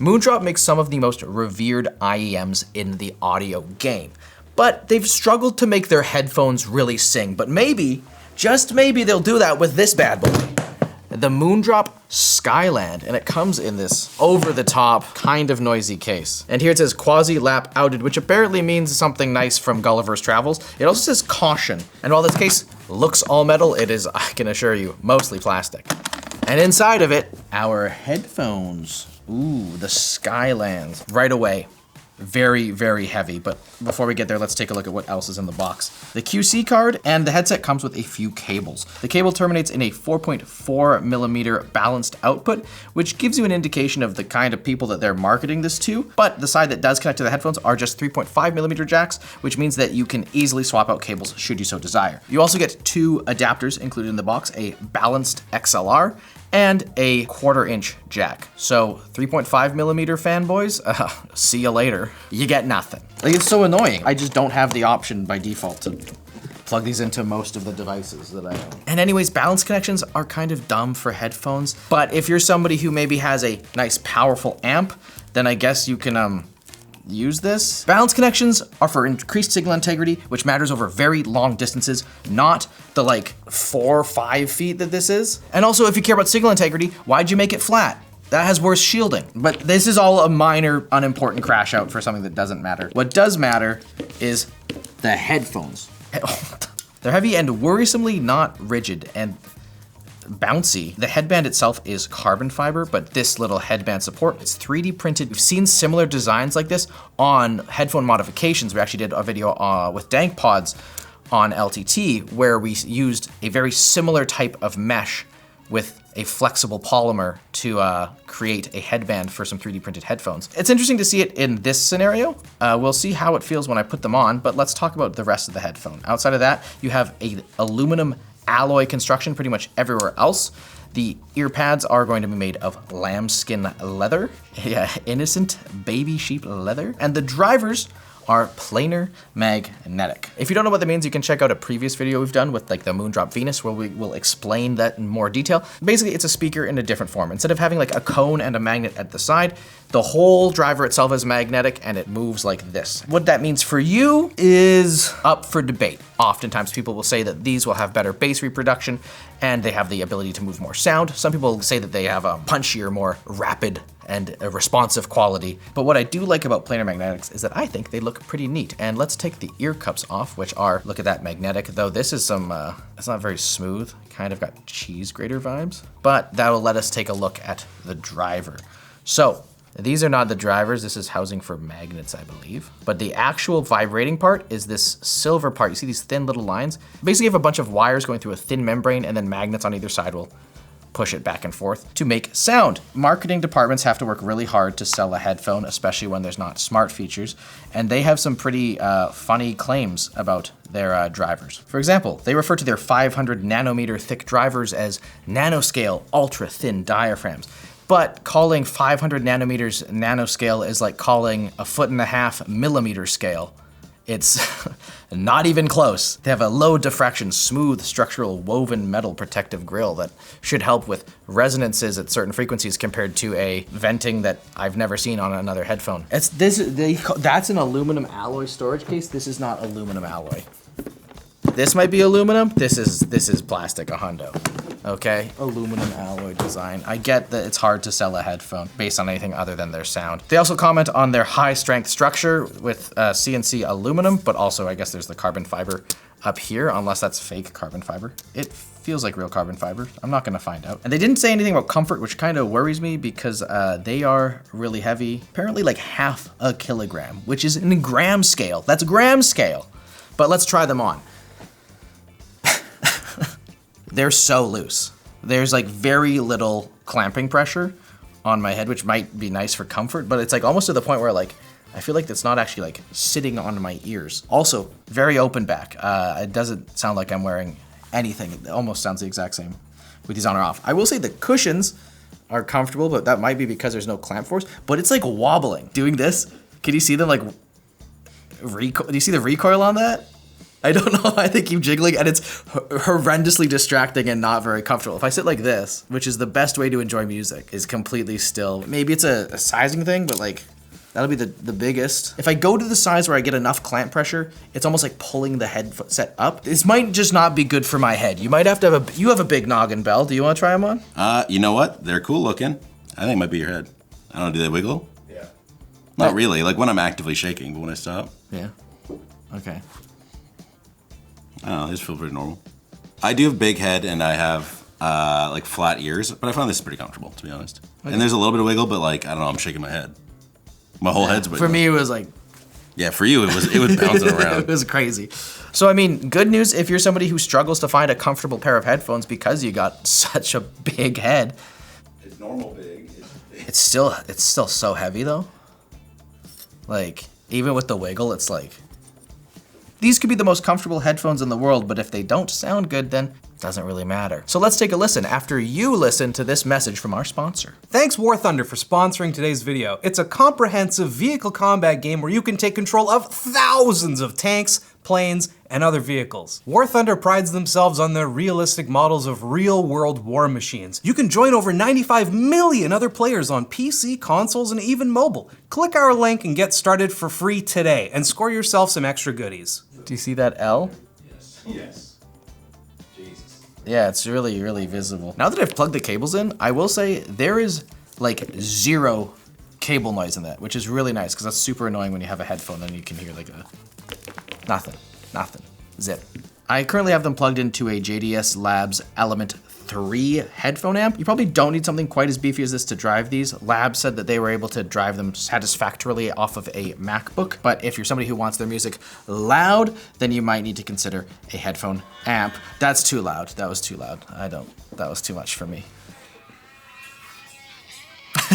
Moondrop makes some of the most revered IEMs in the audio game, but they've struggled to make their headphones really sing. But maybe, just maybe, they'll do that with this bad boy, the Moondrop Skyland, and it comes in this over-the-top, kind of noisy case. And here it says quasi-lap outed, which apparently means something nice from Gulliver's Travels. It also says caution, and while this case looks all metal, it is, I can assure you, mostly plastic. And inside of it, our headphones. Ooh, the Skylands. Right away, very, very heavy. But before we get there, let's take a look at what else is in the box. The QC card and the headset comes with a few cables. The cable terminates in a 4.4 millimeter balanced output, which gives you an indication of the kind of people that they're marketing this to. But the side that does connect to the headphones are just 3.5 millimeter jacks, which means that you can easily swap out cables should you so desire. You also get 2 adapters included in the box, a balanced XLR and a 1/4 inch jack. So 3.5 millimeter fanboys, see you later. You get nothing. Like, it's so annoying. I just don't have the option by default to plug these into most of the devices that I own. And anyways, balance connections are kind of dumb for headphones, but if you're somebody who maybe has a nice powerful amp, then I guess you can use this. Balance connections are for increased signal integrity, which matters over very long distances, not the like 4 or 5 feet that this is. And also, if you care about signal integrity, why'd you make it flat? That has worse shielding. But this is all a minor, unimportant crash out for something that doesn't matter. What does matter is the headphones. They're heavy and worrisomely not rigid and bouncy. The headband itself is carbon fiber, but this little headband support, it's 3D printed. We've seen similar designs like this on headphone modifications. We actually did a video with Dank Pods on LTT where we used a very similar type of mesh with a flexible polymer to create a headband for some 3D printed headphones. It's interesting to see it in this scenario. We'll see how it feels when I put them on, but let's talk about the rest of the headphone. Outside of that, you have a aluminum alloy construction pretty much everywhere else. The ear pads are going to be made of lambskin leather, yeah, innocent baby sheep leather, and the drivers are planar magnetic. If you don't know what that means, you can check out a previous video we've done with like the Moondrop Venus where we will explain that in more detail. Basically, it's a speaker in a different form. Instead of having like a cone and a magnet at the side, the whole driver itself is magnetic and it moves like this. What that means for you is up for debate. Oftentimes people will say that these will have better bass reproduction and they have the ability to move more sound. Some people say that they have a punchier, more rapid and a responsive quality. But what I do like about planar magnetics is that I think they look pretty neat. And let's take the ear cups off, which are, look at that, magnetic, though this is some, it's not very smooth, kind of got cheese grater vibes, but that'll let us take a look at the driver. So these are not the drivers, this is housing for magnets, I believe. But the actual vibrating part is this silver part. You see these thin little lines? Basically you have a bunch of wires going through a thin membrane and then magnets on either side will push it back and forth to make sound. Marketing departments have to work really hard to sell a headphone, especially when there's not smart features, and they have some pretty funny claims about their drivers. For example, they refer to their 500 nanometer thick drivers as nanoscale ultra thin diaphragms. But calling 500 nanometers nanoscale is like calling 1.5 millimeter scale. It's not even close. They have a low diffraction, smooth structural woven metal protective grille that should help with resonances at certain frequencies compared to a venting that I've never seen on another headphone. That's an aluminum alloy storage case. This is not aluminum alloy. This might be aluminum. This is plastic, a hundo. Okay, aluminum alloy design. I get that it's hard to sell a headphone based on anything other than their sound. They also comment on their high strength structure with CNC aluminum, but also I guess there's the carbon fiber up here, unless that's fake carbon fiber. It feels like real carbon fiber. I'm not gonna find out. And they didn't say anything about comfort, which kind of worries me because they are really heavy. Apparently like 1/2 kilogram, which is in gram scale. That's gram scale. But let's try them on. They're so loose. There's like very little clamping pressure on my head, which might be nice for comfort, but it's like almost to the point where like, I feel like it's not actually like sitting on my ears. Also, very open back. It doesn't sound like I'm wearing anything. It almost sounds the exact same with these on or off. I will say the cushions are comfortable, but that might be because there's no clamp force, but it's like wobbling. Doing this, can you see them like, do you see the recoil on that? I don't know why they keep jiggling, and it's horrendously distracting and not very comfortable. If I sit like this, which is the best way to enjoy music, is completely still. Maybe it's a sizing thing, but like, that'll be the biggest. If I go to the size where I get enough clamp pressure, it's almost like pulling the headset up. This might just not be good for my head. You might have to have you have a big noggin, Bell. Do you want to try them on? You know what? They're cool looking. I think it might be your head. I don't know, do they wiggle? Yeah. Not really, like when I'm actively shaking, but when I stop. Yeah, okay. I don't know, they just feel pretty normal. I do have big head and I have like flat ears, but I find this pretty comfortable, to be honest. Okay. And there's a little bit of wiggle, but like, I don't know, I'm shaking my head. My whole head's wiggling. For me, it was like... Yeah, for you, it was bouncing around. It was crazy. So, I mean, good news if you're somebody who struggles to find a comfortable pair of headphones because you got such a big head. It's normal big. It's still so heavy, though. Like, even with the wiggle, it's like... These could be the most comfortable headphones in the world, but if they don't sound good, then it doesn't really matter. So let's take a listen after you listen to this message from our sponsor. Thanks War Thunder for sponsoring today's video. It's a comprehensive vehicle combat game where you can take control of thousands of tanks, planes, and other vehicles. War Thunder prides themselves on their realistic models of real-world war machines. You can join over 95 million other players on PC, consoles, and even mobile. Click our link and get started for free today, and score yourself some extra goodies. Do you see that L? Yes. Jesus. Yeah, it's really, really visible. Now that I've plugged the cables in, I will say there is like zero cable noise in that, which is really nice because that's super annoying when you have a headphone and you can hear like a nothing, zip. I currently have them plugged into a JDS Labs Element 3 headphone amp. You probably don't need something quite as beefy as this to drive these. Labs said that they were able to drive them satisfactorily off of a MacBook, but if you're somebody who wants their music loud, then you might need to consider a headphone amp. That's too loud. That was too loud. That was too much for me.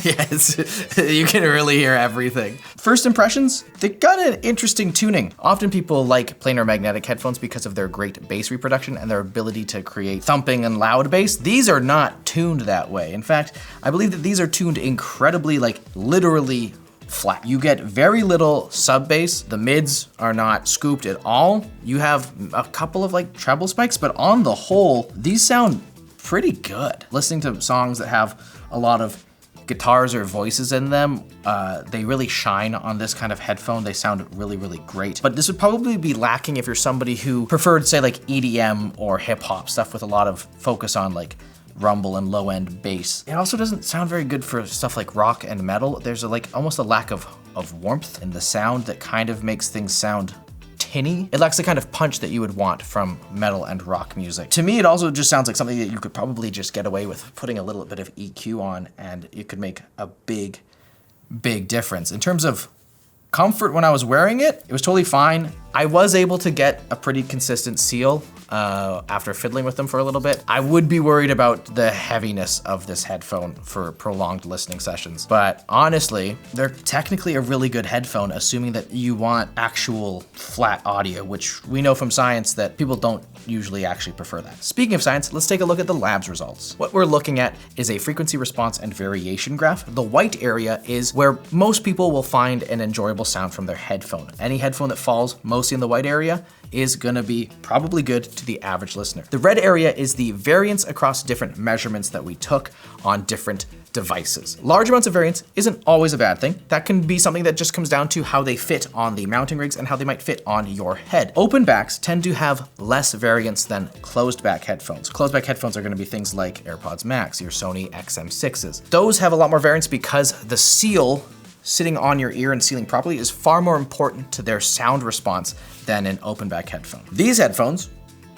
Yes, you can really hear everything. First impressions, they got an interesting tuning. Often people like planar magnetic headphones because of their great bass reproduction and their ability to create thumping and loud bass. These are not tuned that way. In fact, I believe that these are tuned incredibly, like literally flat. You get very little sub bass. The mids are not scooped at all. You have a couple of like treble spikes, but on the whole, these sound pretty good. Listening to songs that have a lot of guitars or voices in them, they really shine on this kind of headphone. They sound really, really great. But this would probably be lacking if you're somebody who preferred, say, like EDM or hip hop, stuff with a lot of focus on like rumble and low end bass. It also doesn't sound very good for stuff like rock and metal. There's almost a lack of warmth in the sound that kind of makes things sound tinny. It lacks the kind of punch that you would want from metal and rock music. To me, it also just sounds like something that you could probably just get away with putting a little bit of EQ on, and it could make a big, big difference. In terms of comfort when I was wearing it, it was totally fine. I was able to get a pretty consistent seal after fiddling with them for a little bit. I would be worried about the heaviness of this headphone for prolonged listening sessions. But honestly, they're technically a really good headphone, assuming that you want actual flat audio, which we know from science that people don't usually actually prefer that. Speaking of science, let's take a look at the labs results. What we're looking at is a frequency response and variation graph. The white area is where most people will find an enjoyable sound from their headphone. Any headphone that falls mostly in the white area is gonna be probably good to the average listener. The red area is the variance across different measurements that we took on different devices. Large amounts of variance isn't always a bad thing. That can be something that just comes down to how they fit on the mounting rigs and how they might fit on your head. Open backs tend to have less variance than closed back headphones. Closed back headphones are gonna be things like AirPods Max, your Sony XM6s. Those have a lot more variance because the seal sitting on your ear and sealing properly is far more important to their sound response than an open back headphone. These headphones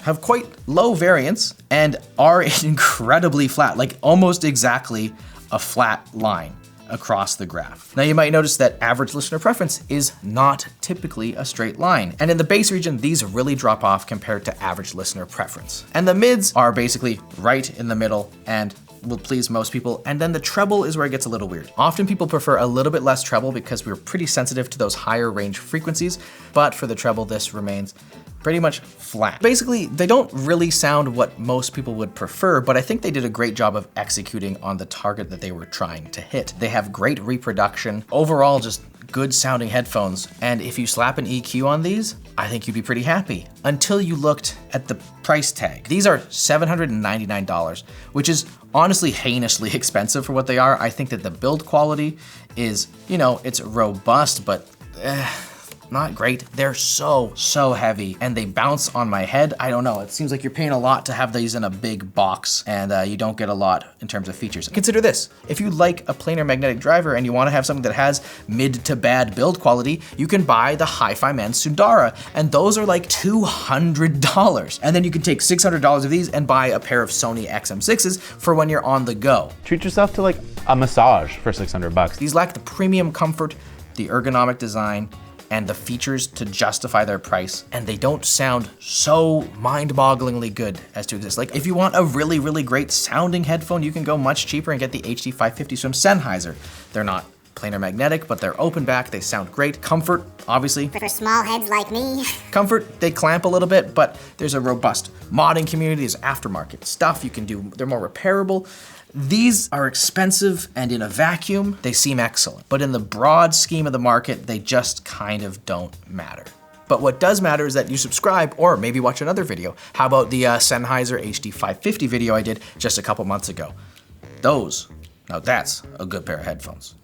have quite low variance and are incredibly flat, like almost exactly a flat line across the graph. Now you might notice that average listener preference is not typically a straight line. And in the bass region, these really drop off compared to average listener preference. And the mids are basically right in the middle and will please most people, and then the treble is where it gets a little weird. Often people prefer a little bit less treble because we're pretty sensitive to those higher range frequencies, but for the treble, this remains pretty much flat. Basically, they don't really sound what most people would prefer, but I think they did a great job of executing on the target that they were trying to hit. They have great reproduction. Overall, just good sounding headphones. And if you slap an EQ on these, I think you'd be pretty happy until you looked at the price tag. These are $799, which is honestly heinously expensive for what they are. I think that the build quality is, you know, it's robust, but not great. They're so heavy and they bounce on my head. I don't know, it seems like you're paying a lot to have these in a big box and you don't get a lot in terms of features. Consider this, if you like a planar magnetic driver and you wanna have something that has mid to bad build quality, you can buy the Hi-Fi Man Sundara, and those are like $200. And then you can take $600 of these and buy a pair of Sony XM6s for when you're on the go. Treat yourself to like a massage for 600 bucks. These lack the premium comfort, the ergonomic design, and the features to justify their price, and they don't sound so mind-bogglingly good as to exist. Like if you want a really great sounding headphone, you can go much cheaper and get the HD550s from Sennheiser. They're not planar magnetic, but they're open back, they sound great. Comfort, obviously. For small heads like me. Comfort, they clamp a little bit, but there's a robust modding community, there's aftermarket stuff you can do, they're more repairable. These are expensive, and in a vacuum, they seem excellent. But in the broad scheme of the market, they just kind of don't matter. But what does matter is that you subscribe or maybe watch another video. How about the Sennheiser HD550 video I did just a couple months ago? Now that's a good pair of headphones.